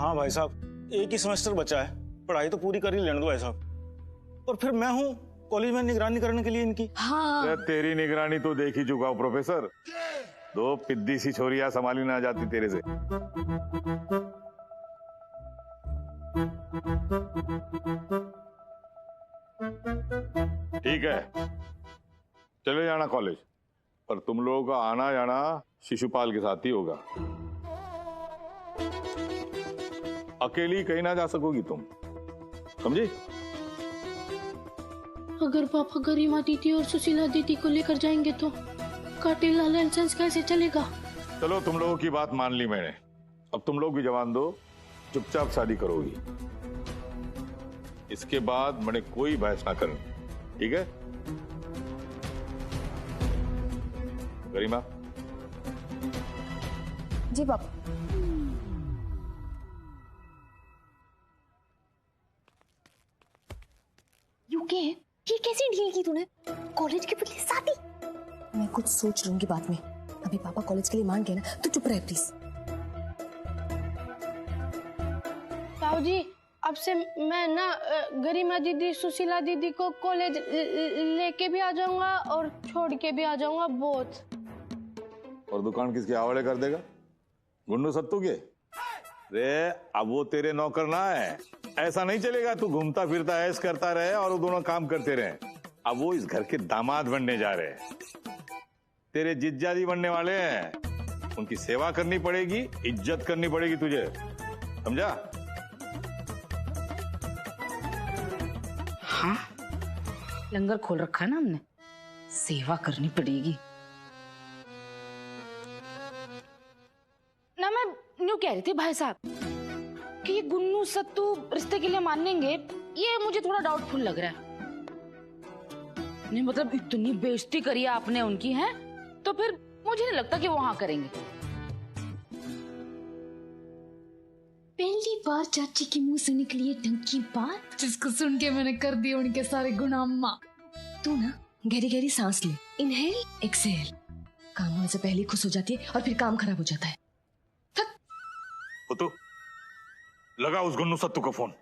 हाँ भाई साहब, एक ही सेमेस्टर बचा है, पढ़ाई तो पूरी कर ही लेने दो भाई साहब। और फिर मैं हूँ कॉलेज में निगरानी करने के लिए इनकी। हाँ तेरी निगरानी तो देख ही चुका हूँ प्रोफेसर। दो पिद्दी सी छोरियां संभाली ना जाती तेरे से। ठीक है, चले जाना कॉलेज, पर तुम लोगों का आना जाना शिशुपाल के साथ ही होगा। अकेली कहीं ना जा सकोगी तुम, समझी? अगर पापा गरिमा दीदी और सुशीला दीदी को लेकर जाएंगे तो काटिल लाइसेंस कैसे चलेगा? चलो, तुम लोगों की बात मान ली मैंने। अब तुम लोग भी जवान दो, चुपचाप शादी करोगी। इसके बाद मैंने कोई बहस ना करनी, ठीक है? गरिमा। जी पापा। ये कैसी डील की तूने? कॉलेज के बदले शादी? मैं कुछ सोच लूंगी बाद में। अभी पापा कॉलेज के लिए मान गए ना, तो चुप रहे प्लीज। ताऊ जी, अब से मैं ना गरिमा दीदी सुशीला दीदी को कॉलेज लेके भी आ जाऊंगा और छोड़ के भी आ जाऊंगा बहुत। और दुकान किसके हवाले कर देगा? गुन्नू सत्तू के? रे अब वो तेरे नौकर ना है, ऐसा नहीं चलेगा। तू घूमता फिरता ऐश करता रहे और वो दोनों काम करते रहे। अब वो इस घर के दामाद बनने जा रहे हैं, तेरे जिज्जाजी बनने वाले हैं। उनकी सेवा करनी पड़ेगी, इज्जत करनी पड़ेगी तुझे, समझा? हाँ, लंगर खोल रखा है ना हमने, सेवा करनी पड़ेगी ना। मैं न्यू कह रही थी भाई साहब कि ये गुन्नू सत्तू रिश्ते के लिए मानेंगे, ये मुझे थोड़ा डाउटफुल लग रहा है। नहीं मतलब इतनी बेइज्जती करी आपने उनकी, है तो फिर मुझे नहीं लगता कि वो हाँ करेंगे। पहली बार चाची के मुंह से निकली है ढंग की बात, जिसको सुन के मैंने कर दिए उनके सारे गुनाह माफ। तू ना गहरी गहरी सांस ले, इनहेल एक्सहेल। काम होने से पहले ही खुश हो जाती है और फिर काम खराब हो जाता है। तो लगा उस गुन्नू सत्तू का फोन।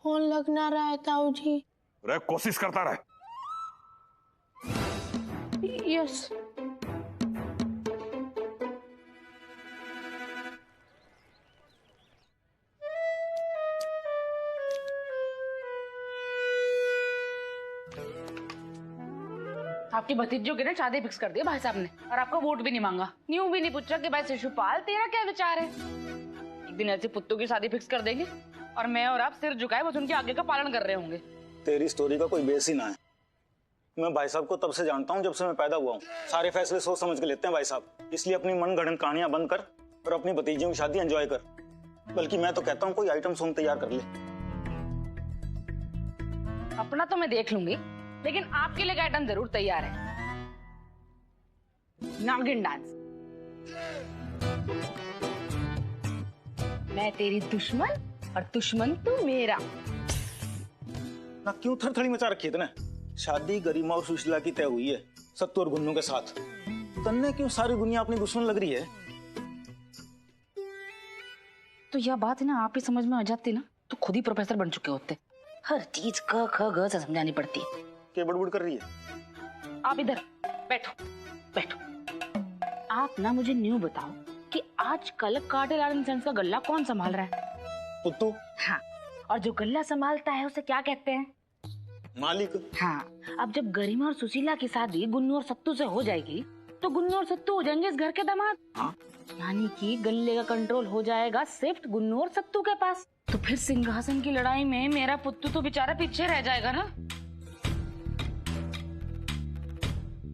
फोन लग ना रहा है ताऊ जी। रे कोशिश करता रहे। यस। आपकी भतीजों की ना शादी फिक्स कर दी भाई साहब ने, और आपका वोट भी नहीं मांगा, न्यू भी नहीं पूछा कि भाई शिशुपाल तेरा क्या विचार है। एक दिन ऐसे पुत्तों की शादी फिक्स कर देंगे और मैं और आप सिर झुकाए बस उनके आगे का पालन कर रहे होंगे। तेरी स्टोरी का कोई बेस ही ना है। मैं भाई साहब को तब से जानता हूँ जब से मैं पैदा हुआ हूँ। सारे फैसले सोच समझ के लेते हैं भाई साहब, इसलिए अपनी मनगढ़ंत कहानियां बंद कर और अपनी भतीजियों की शादी एंजॉय कर। बल्कि मैं तो कहता हूँ कोई आइटम सॉन्ग तैयार कर ले। अपना तो मैं देख लूंगी, लेकिन आपके लिए आइटम जरूर तैयार है, नागिन डांस। मैं तेरी दुश्मन और दुश्मन तू मेरा। ना क्यों थरथड़ी मचा रखी है तूने? शादी गरिमा और सुशीला की तय हुई है सत्तू और गुन्नू के साथ। तन्ने क्यों सारी दुनिया अपनी दुश्मन लग रही है? तो यह बात है ना, आप ही समझ में आ जाती ना तो खुद ही प्रोफेसर बन चुके होते। हर चीज क ख ग से समझानी पड़ती है। क्या बड़बड़ कर रही है? आप इधर बैठो बैठो। आप ना मुझे न्यू बताओ कि आजकल कार्टेल लाइसेंस का गल्ला कौन संभाल रहा है? पुत्तू। हाँ, और जो गल्ला संभालता है उसे क्या कहते हैं? मालिक। हाँ, अब जब गरिमा और सुशीला की शादी गुन्नू और सत्तू से हो जाएगी तो गुन्नू और सत्तू हो जाएंगे इस घर के दामाद। हाँ? यानी कि गल्ले का कंट्रोल हो जाएगा सिर्फ गुन्नू और सत्तू के पास। तो फिर सिंहासन की लड़ाई में मेरा पुत्तू तो बेचारा पीछे रह जाएगा ना।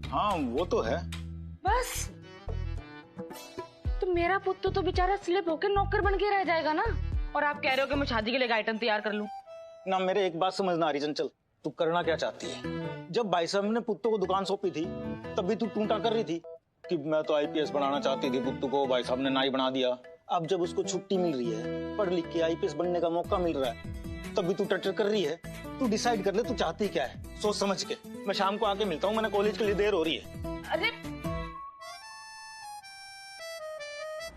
हाँ वो तो है। बस तो मेरा पुत्तू तो बेचारा स्लिप होकर नौकर बन के रह जाएगा ना। और आप कह रहे हो कि मैं शादी के लिए आइटम तैयार कर लूं। ना मेरे एक बात समझ ना आ रही चंचल, तू करना क्या चाहती है? जब भाई साहब ने पुत्तों को दुकान सौंपी थी तभी तू टूटा कर रही थी, कि मैं तो आईपीएस बनाना चाहती थी पुत्तू को, भाई साहब ने ना ही बना दिया। अब जब उसको छुट्टी मिल रही है, पढ़ लिख के आईपीएस बनने का मौका मिल रहा है, तब भी तू टटर कर रही है। तू डिसाइड कर ले तू चाहती क्या है, सोच समझ के। मैं शाम को आके मिलता हूँ, मैंने कॉलेज के लिए देर हो रही है। अरे